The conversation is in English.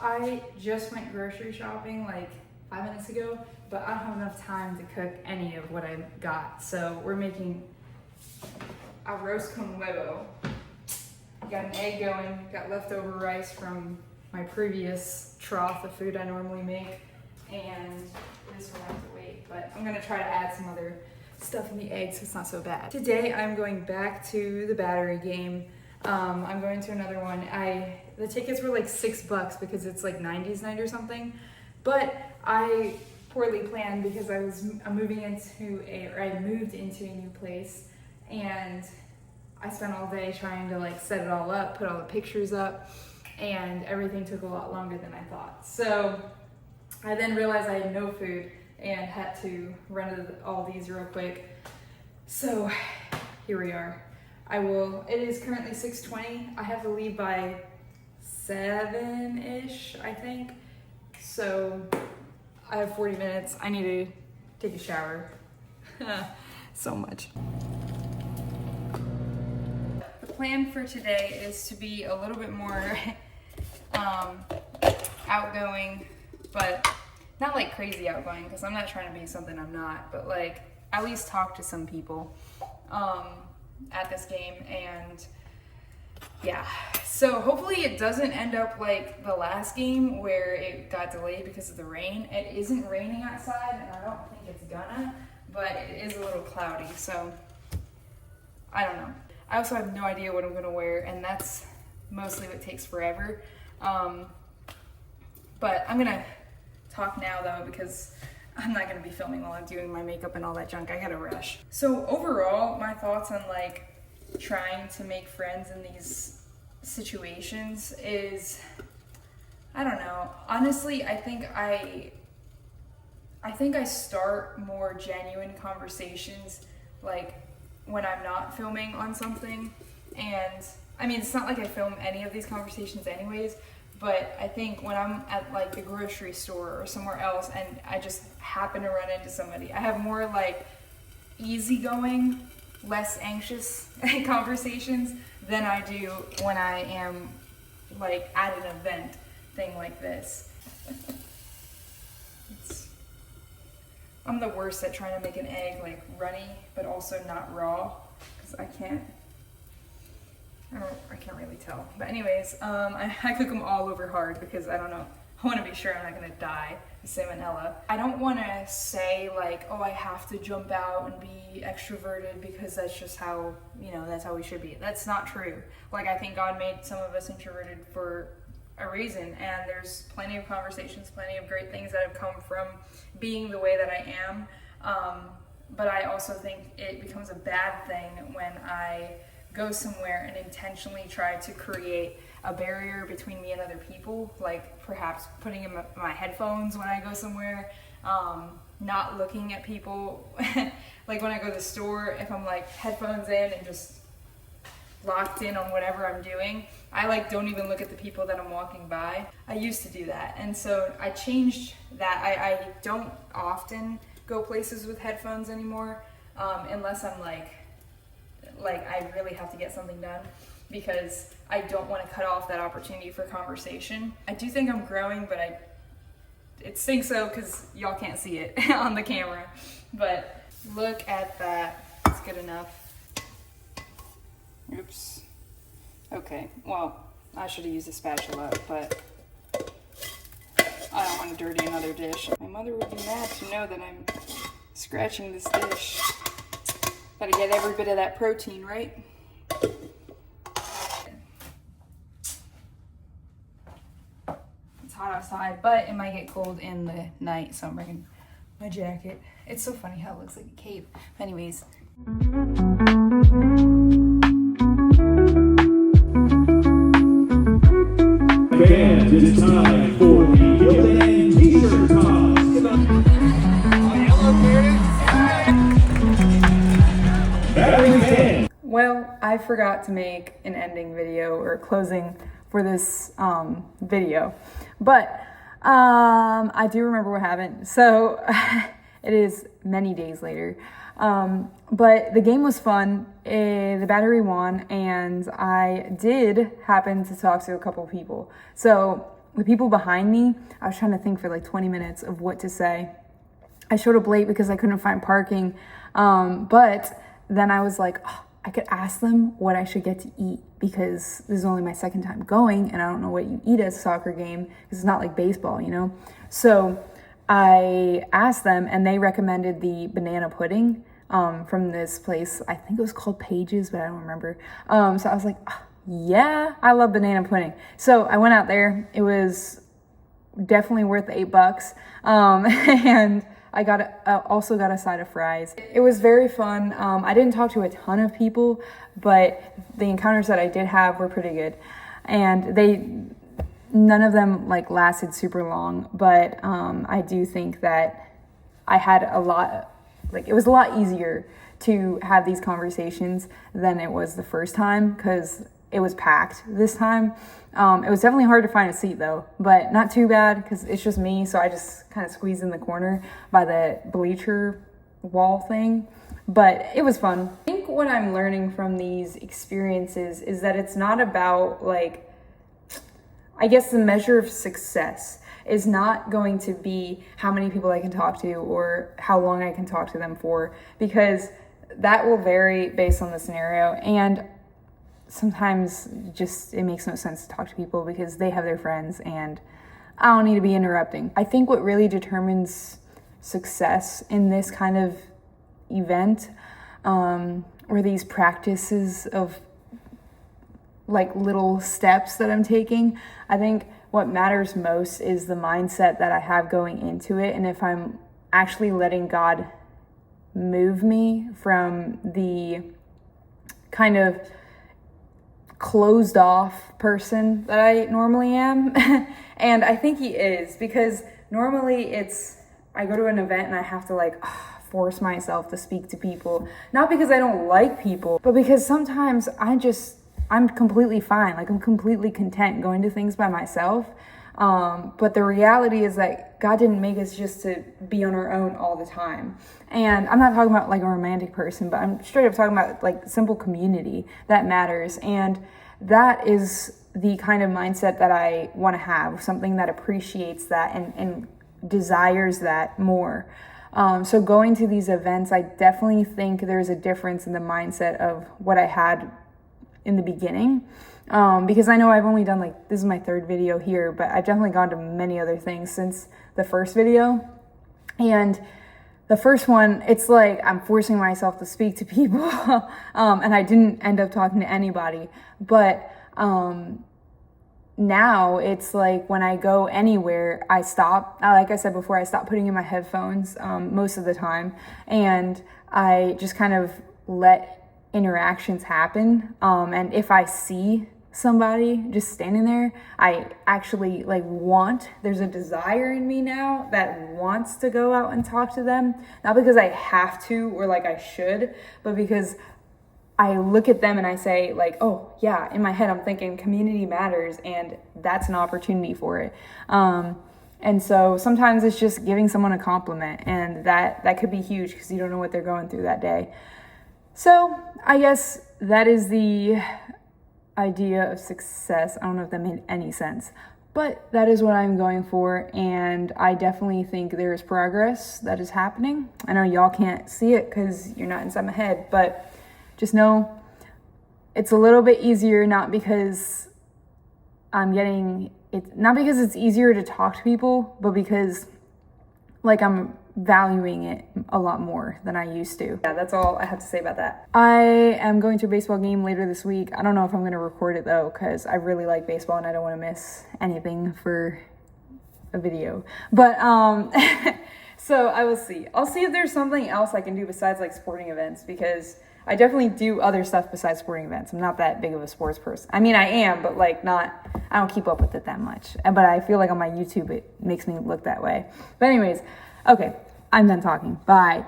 I just went grocery shopping like 5 minutes ago, but I don't have enough time to cook any of what I got. So we're making arroz con huevo. Got an egg going, got leftover rice from my previous trough of food I normally make, and this will have to wait, but I'm gonna try to add some other stuff in the egg so it's not so bad. Today I'm going back to the battery game. I'm going to another one. The tickets were like $6 because it's like 90s night or something, but I poorly planned because I moved into a new place, and I spent all day trying to like set it all up, put all the pictures up, and everything took a lot longer than I thought. So I then realized I had no food and had to run all these real quick. So here we are. It is currently 6:20. I have to leave by 7-ish, I think. So I have 40 minutes. I need to take a shower. So much. The plan for today is to be a little bit more outgoing, but not like crazy outgoing, because I'm not trying to be something I'm not, but like at least talk to some people at this game. And yeah, so hopefully it doesn't end up like the last game where it got delayed because of the rain. It isn't raining outside, and I don't think it's gonna, but it is a little cloudy, so I don't know. I also have no idea what I'm gonna wear, and that's mostly what takes forever. But I'm gonna talk now though, because I'm not gonna be filming while I'm doing my makeup and all that junk. I gotta rush. So overall, my thoughts on like trying to make friends in these situations is, I don't know. Honestly, I think I start more genuine conversations like when I'm not filming on something. And I mean, it's not like I film any of these conversations anyways, but I think when I'm at like the grocery store or somewhere else and I just happen to run into somebody, I have more like easygoing, less anxious conversations than I do when I am like at an event thing like this. I'm the worst at trying to make an egg like runny, but also not raw, because I can't really tell. But anyways, I cook them all over hard because I don't know. I want to be sure I'm not going to die of salmonella. I don't want to say like, oh, I have to jump out and be extroverted because that's just how, that's how we should be. That's not true. Like, I think God made some of us introverted for a reason, and there's plenty of conversations, plenty of great things that have come from being the way that I am. But I also think it becomes a bad thing when I go somewhere and intentionally try to create a barrier between me and other people, like perhaps putting in my headphones when I go somewhere, not looking at people. Like when I go to the store, if I'm like headphones in and just locked in on whatever I'm doing, I like don't even look at the people that I'm walking by. I used to do that, and so I changed that. I don't often go places with headphones anymore, unless I'm like I really have to get something done, because I don't want to cut off that opportunity for conversation. I do think I'm growing, but it stinks so because y'all can't see it on the camera. But look at that. It's good enough. Oops. Okay, well, I should have used a spatula, but I don't want to dirty another dish. My mother would be mad to know that I'm scratching this dish. Gotta get every bit of that protein, right? It's hot outside, but it might get cold in the night, so I'm bringing my jacket. It's so funny how it looks like a cape. Anyways. Fans, it's time for the Gildan T-shirt toss. Battery fan. Well, I forgot to make an ending video or closing for this video, but I do remember what happened. So it is many days later. But the game was fun. The battery won, and I did happen to talk to a couple people. So the people behind me, I was trying to think for like 20 minutes of what to say. I showed up late because I couldn't find parking. But then I was like, oh, I could ask them what I should get to eat because this is only my second time going and I don't know what you eat at a soccer game because it's not like baseball, you know? So I asked them and they recommended the banana pudding from this place. I think it was called Pages, but I don't remember. So I was like, oh, yeah, I love banana pudding. So I went out there. It was definitely worth $8. And I also got a side of fries. It was very fun. I didn't talk to a ton of people, but the encounters that I did have were pretty good. And none of them like lasted super long, but I do think that I had it was a lot easier to have these conversations than it was the first time because it was packed this time. It was definitely hard to find a seat though, but not too bad because it's just me. So I just kind of squeezed in the corner by the bleacher wall thing, but it was fun. I think what I'm learning from these experiences is that it's not about like, I guess the measure of success is not going to be how many people I can talk to or how long I can talk to them for, because that will vary based on the scenario. And sometimes just it makes no sense to talk to people because they have their friends and I don't need to be interrupting. I think what really determines success in this kind of event or these practices of like little steps that I'm taking, I think what matters most is the mindset that I have going into it, and if I'm actually letting God move me from the kind of closed off person that I normally am. And I think he is, because normally I go to an event and I have to like force myself to speak to people, not because I don't like people, but because sometimes I'm completely fine. Like I'm completely content going to things by myself. But the reality is that God didn't make us just to be on our own all the time. And I'm not talking about like a romantic person, but I'm straight up talking about like simple community that matters. And that is the kind of mindset that I want to have, something that appreciates that and desires that more. So going to these events, I definitely think there's a difference in the mindset of what I had in the beginning. Because I know I've only done this is my third video here, but I've definitely gone to many other things since the first video. And the first one, it's like I'm forcing myself to speak to people, and I didn't end up talking to anybody. But now it's like when I go anywhere, I stop. Like I said before, I stop putting in my headphones most of the time, and I just kind of let interactions happen. And if I see somebody just standing there, I actually there's a desire in me now that wants to go out and talk to them, not because I have to or I should, but because I look at them and I say oh yeah, in my head I'm thinking community matters, and that's an opportunity for it. And so sometimes it's just giving someone a compliment, and that could be huge because you don't know what they're going through that day. So I guess that is the idea of success. I don't know if that made any sense, but that is what I'm going for. And I definitely think there is progress that is happening. I know y'all can't see it because you're not inside my head, but just know it's a little bit easier, not because not because it's easier to talk to people, but because I'm valuing it a lot more than I used to. Yeah, that's all I have to say about that. I am going to a baseball game later this week. I don't know if I'm going to record it though, because I really like baseball and I don't want to miss anything for a video. But so I will see. I'll see if there's something else I can do besides sporting events, because I definitely do other stuff besides sporting events. I'm not that big of a sports person. I mean, I am, but I don't keep up with it that much. But I feel like on my YouTube, it makes me look that way. But anyways, okay, I'm done talking. Bye.